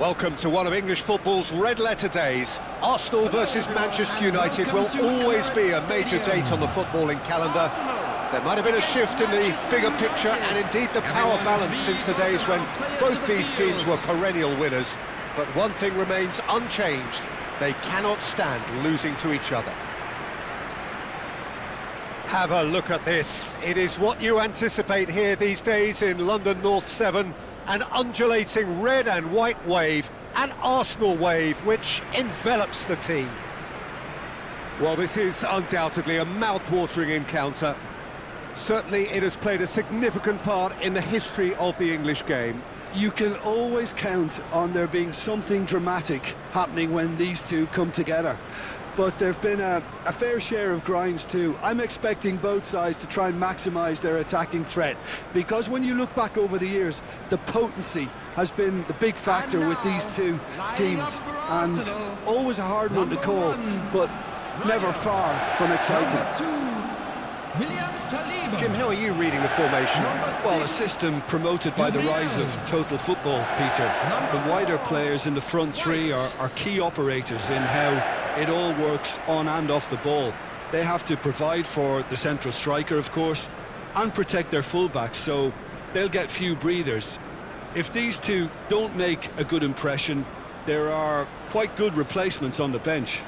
Welcome to one of English football's red-letter days. Arsenal versus Manchester United will always be a major date on the footballing calendar. There might have been a shift in the bigger picture and indeed the power balance since the days when both these teams were perennial winners. But one thing remains unchanged. They cannot stand losing to each other. Have a look at this. It is what you anticipate here these days in London North 7. An undulating red and white wave, an Arsenal wave, which envelops the team. Well, this is undoubtedly a mouth-watering encounter. Certainly it has played a significant part in the history of the English game. You can always count on there being something dramatic happening when these two come together. But there have been a fair share of grinds too. I'm expecting both sides to try and maximise their attacking threat, because when you look back over the years, the potency has been the big factor with these two teams, and always a hard one to call, but never far from exciting. Jim, how are you reading the formation? Well, a system promoted by the rise of total football, Peter. The wider players in the front three are key operators in how it all works on and off the ball. They have to provide for the central striker, of course, and protect their fullbacks, so they'll get few breathers. If these two don't make a good impression, there are quite good replacements on the bench.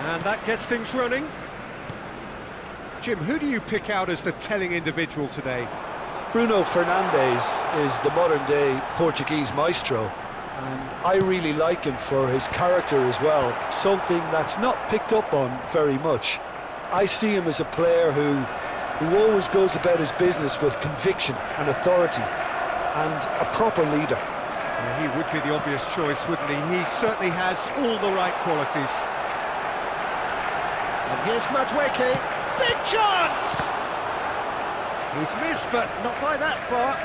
And that gets things running. Jim, who do you pick out as the telling individual today? Bruno Fernandes is the modern-day Portuguese maestro, and I really like him for his character as well, something that's not picked up on very much. I see him as a player who always goes about his business with conviction and authority, and a proper leader. Well, he would be the obvious choice, wouldn't he? He certainly has all the right qualities. And here's Madueke, big chance! He's missed, but not by that far.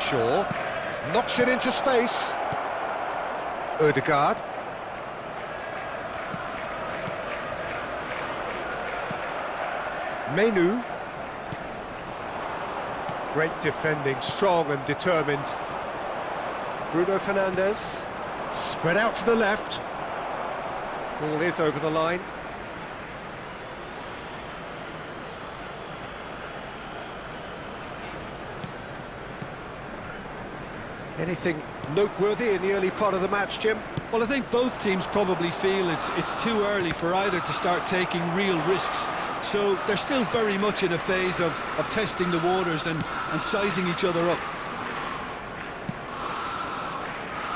Shaw knocks it into space. Odegaard. Menu. Great defending, strong and determined. Bruno Fernandes, spread out to the left. Ball is over the line. Anything noteworthy in the early part of the match, Jim? Well, I think both teams probably feel it's too early for either to start taking real risks. So they're still very much in a phase of testing the waters and sizing each other up.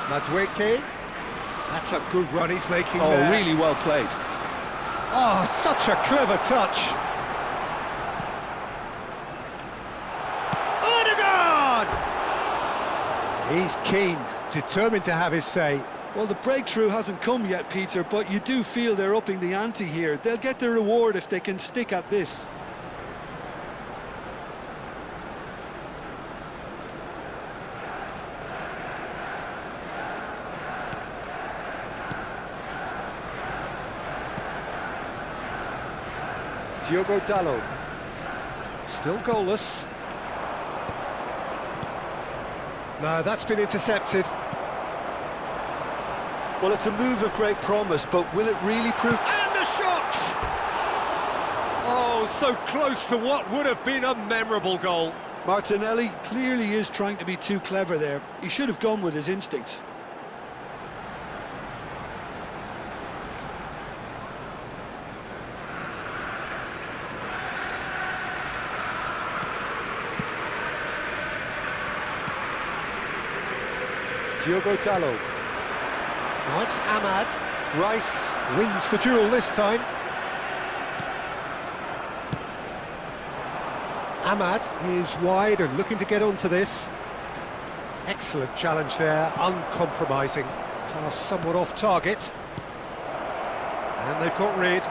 Madueke, that's a good run he's making there. there. Really well played. Oh, such a clever touch. Odegaard! He's keen, determined to have his say. Well, the breakthrough hasn't come yet, Peter, but you do feel they're upping the ante here. They'll get their reward if they can stick at this. Diogo Dalot, still goalless. No, that's been intercepted. Well, it's a move of great promise, but will it really prove... And the shot! Oh, so close to what would have been a memorable goal. Martinelli clearly is trying to be too clever there. He should have gone with his instincts. Diogo Dalot. Now it's Ahmad. Rice wins the duel this time. Ahmad is wide and looking to get onto this. Excellent challenge there, uncompromising. Pass somewhat off target. And they've got rid.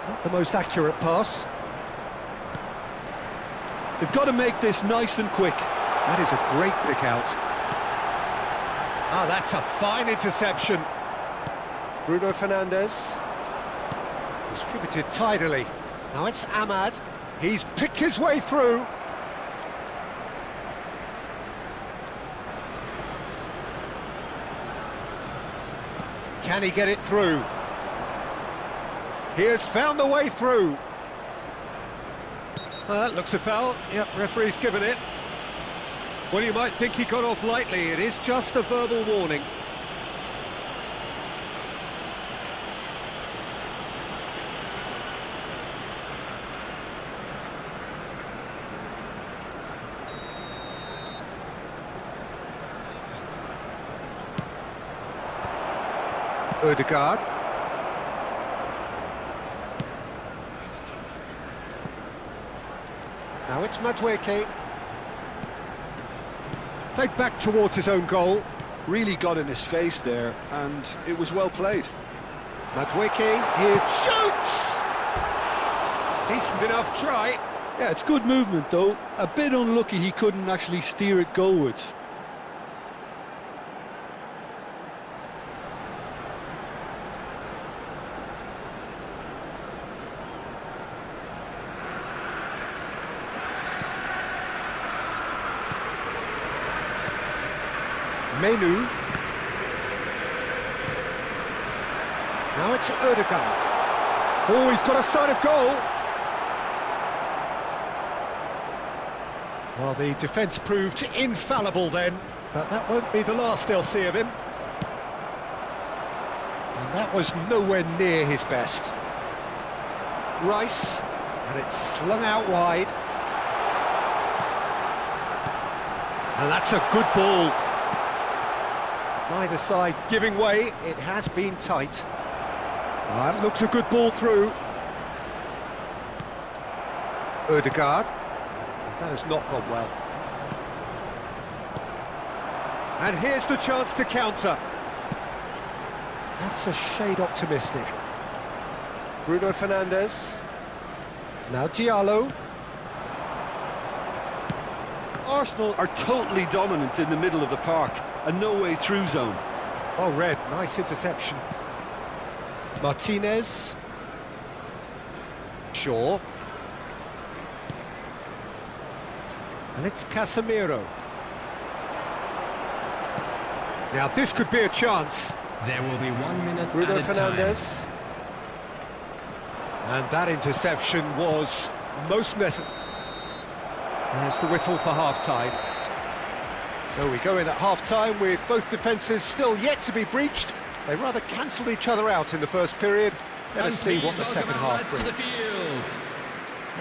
Not the most accurate pass. They've got to make this nice and quick. That is a great pick out. Ah, that's a fine interception. Bruno Fernandes. Distributed tidily. Now it's Ahmad. He's picked his way through. Can he get it through? He has found the way through. That looks a foul. Yep, referee's given it. Well, you might think he got off lightly. It is just a verbal warning. Ødegaard. Now it's Madueke. Played back towards his own goal. Really got in his face there, and it was well played. Madueke, he shoots! Decent enough try. Yeah, it's good movement though. A bit unlucky he couldn't actually steer it goalwards. Menu. Now it's Ødegaard. Oh, he's got a sight of goal. Well, the defence proved infallible then, but that won't be the last they'll see of him. And that was nowhere near his best. Rice, and it's slung out wide. And that's a good ball. Neither side giving way, it has been tight. That looks a good ball through. Ødegaard. That has not gone well. And here's the chance to counter. That's a shade optimistic. Bruno Fernandes. Now Diallo. Arsenal are totally dominant in the middle of the park. A no-way through zone. Oh, Red, nice interception. Martinez. Shaw. And it's Casemiro. Now this could be a chance. There will be 1 minute. Bruno at a Fernandes. time. And that interception was most necessary. There's the whistle for half-time. So we go in at half-time with both defences still yet to be breached. They rather cancelled each other out in the first period. Let us see what the second half brings.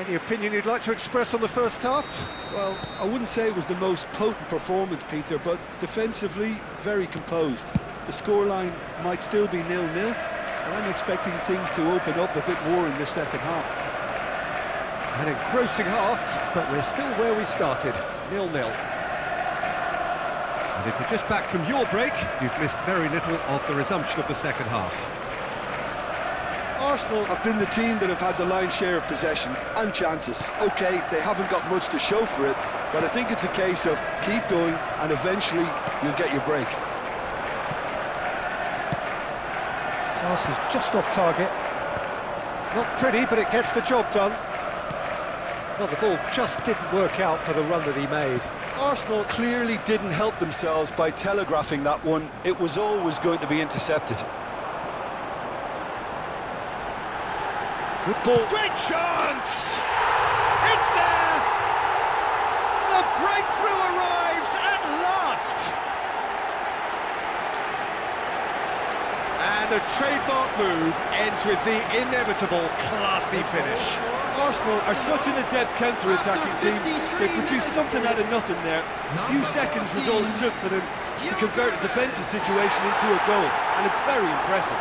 Any opinion you'd like to express on the first half? Well, I wouldn't say it was the most potent performance, Peter, but defensively, very composed. The scoreline might still be 0-0, and I'm expecting things to open up a bit more in the second half. An engrossing half, but we're still where we started, 0-0. And if you're just back from your break, you've missed very little of the resumption of the second half. Arsenal have been the team that have had the lion's share of possession and chances. OK, they haven't got much to show for it, but I think it's a case of keep going and eventually you'll get your break. Pass is just off target. Not pretty, but it gets the job done. Well, the ball just didn't work out for the run that he made. Arsenal clearly didn't help themselves by telegraphing that one. It was always going to be intercepted. Good ball. Great chance! It's there! The breakthrough arrives at last! And a trademark move ends with the inevitable classy finish. Arsenal are such an adept counter-attacking team. They produced something out of nothing there. A few seconds was all it took for them to convert a defensive situation into a goal, and it's very impressive.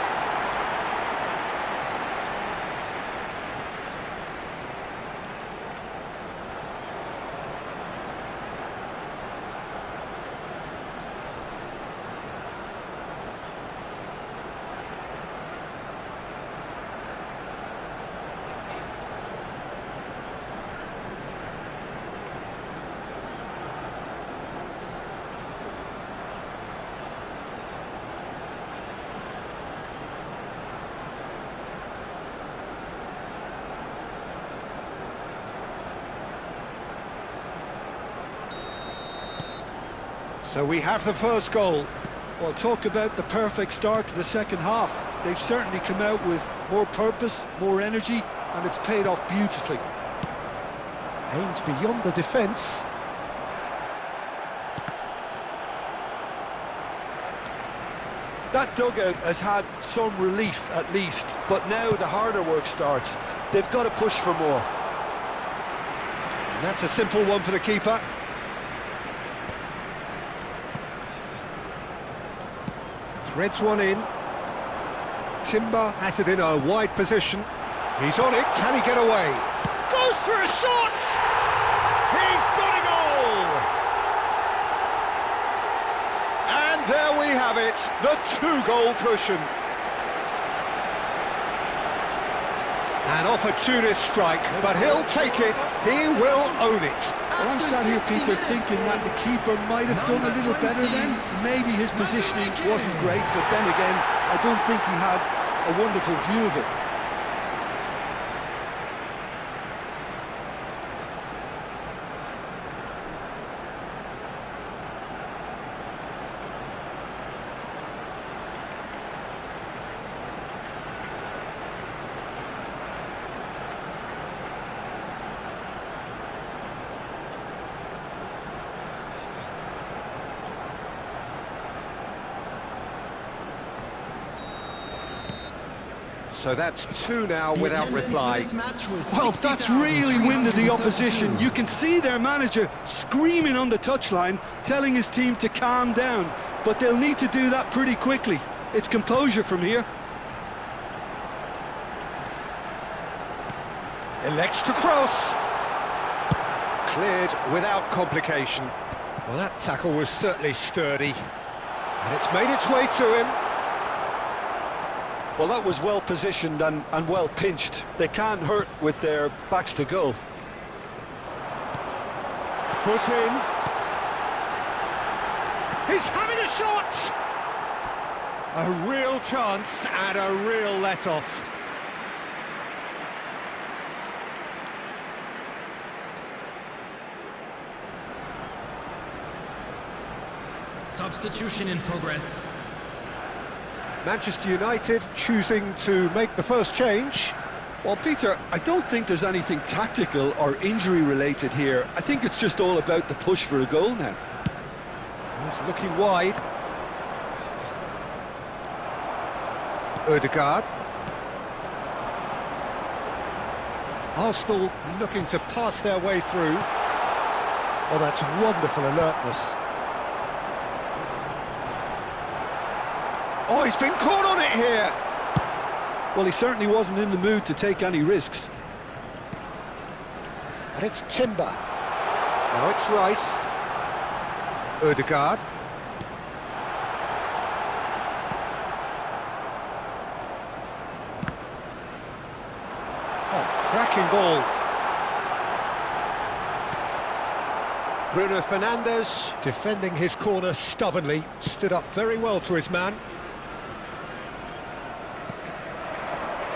So we have the first goal. Well, talk about the perfect start to the second half. They've certainly come out with more purpose, more energy, and it's paid off beautifully. Aimed beyond the defence. That dugout has had some relief at least, but now the harder work starts. They've got to push for more. And that's a simple one for the keeper. Threads one in. Timber has it in a wide position. He's on it, can he get away? Goes for a shot! He's got a goal! And there we have it, the two-goal cushion. An opportunist strike, but he'll take it, he will own it. Well, I'm sat here, Peter, thinking that the keeper might have done a little better then. Maybe his positioning wasn't great, but then again, I don't think he had a wonderful view of it. So that's two now without reply. Well, that's really winded the opposition. You can see their manager screaming on the touchline, telling his team to calm down, but they'll need to do that pretty quickly. It's composure from here. Elects to cross. Cleared without complication. Well, that tackle was certainly sturdy. And it's made its way to him. Well, that was well positioned and well pinched. They can't hurt with their backs to goal. Foot in. He's having a shot! A real chance and a real let-off. Substitution in progress. Manchester United choosing to make the first change. Well, Peter, I don't think there's anything tactical or injury-related here. I think it's just all about the push for a goal now. He's looking wide. Ødegaard. Arsenal looking to pass their way through. Oh, that's wonderful alertness. Oh, he's been caught on it here! Well, he certainly wasn't in the mood to take any risks. And it's Timber. Now it's Rice. Ødegaard. Oh, cracking ball. Bruno Fernandes, defending his corner stubbornly, stood up very well to his man.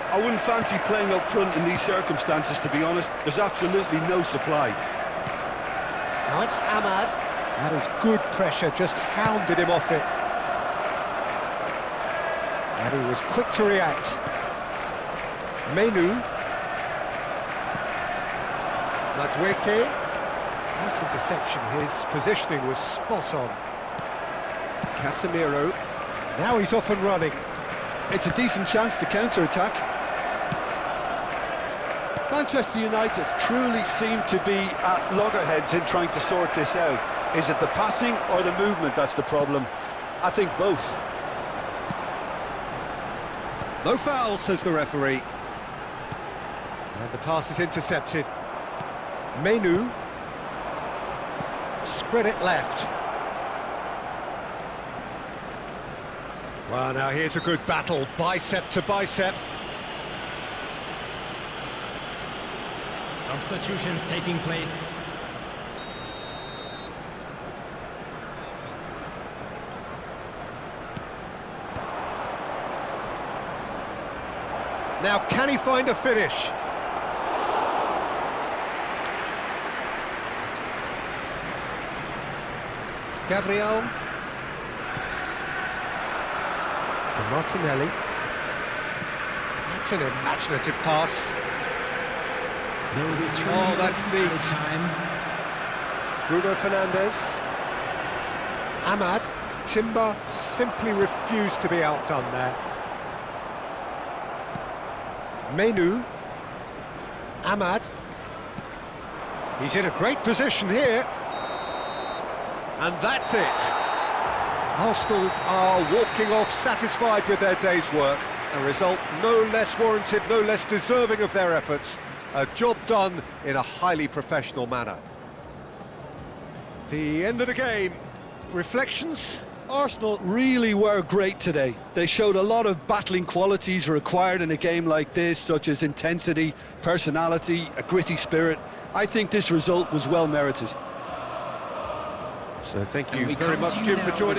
I wouldn't fancy playing up front in these circumstances, to be honest. There's absolutely no supply. Now it's Ahmad. That is good pressure, just hounded him off it. And he was quick to react. Menu. Madueke. Nice interception, his positioning was spot on. Casemiro. Now he's off and running. It's a decent chance to counter-attack. Manchester United truly seem to be at loggerheads in trying to sort this out. Is it the passing or the movement that's the problem? I think both. No foul, says the referee. And the pass is intercepted. Menu. Spread it left. Well, now here's a good battle, bicep to bicep. Substitutions taking place. Now, can he find a finish? Gabriel. For Martinelli. That's an imaginative pass. Oh, that's neat. Bruno Fernandes. Ahmad. Timber simply refused to be outdone there. Menu. Ahmad. He's in a great position here. And that's it. Arsenal are walking off satisfied with their day's work. A result no less warranted, no less deserving of their efforts. A job done in a highly professional manner. The end of the game. Reflections? Arsenal really were great today. They showed a lot of battling qualities required in a game like this, such as intensity, personality, a gritty spirit. I think this result was well merited. So thank you very much, Jim, for joining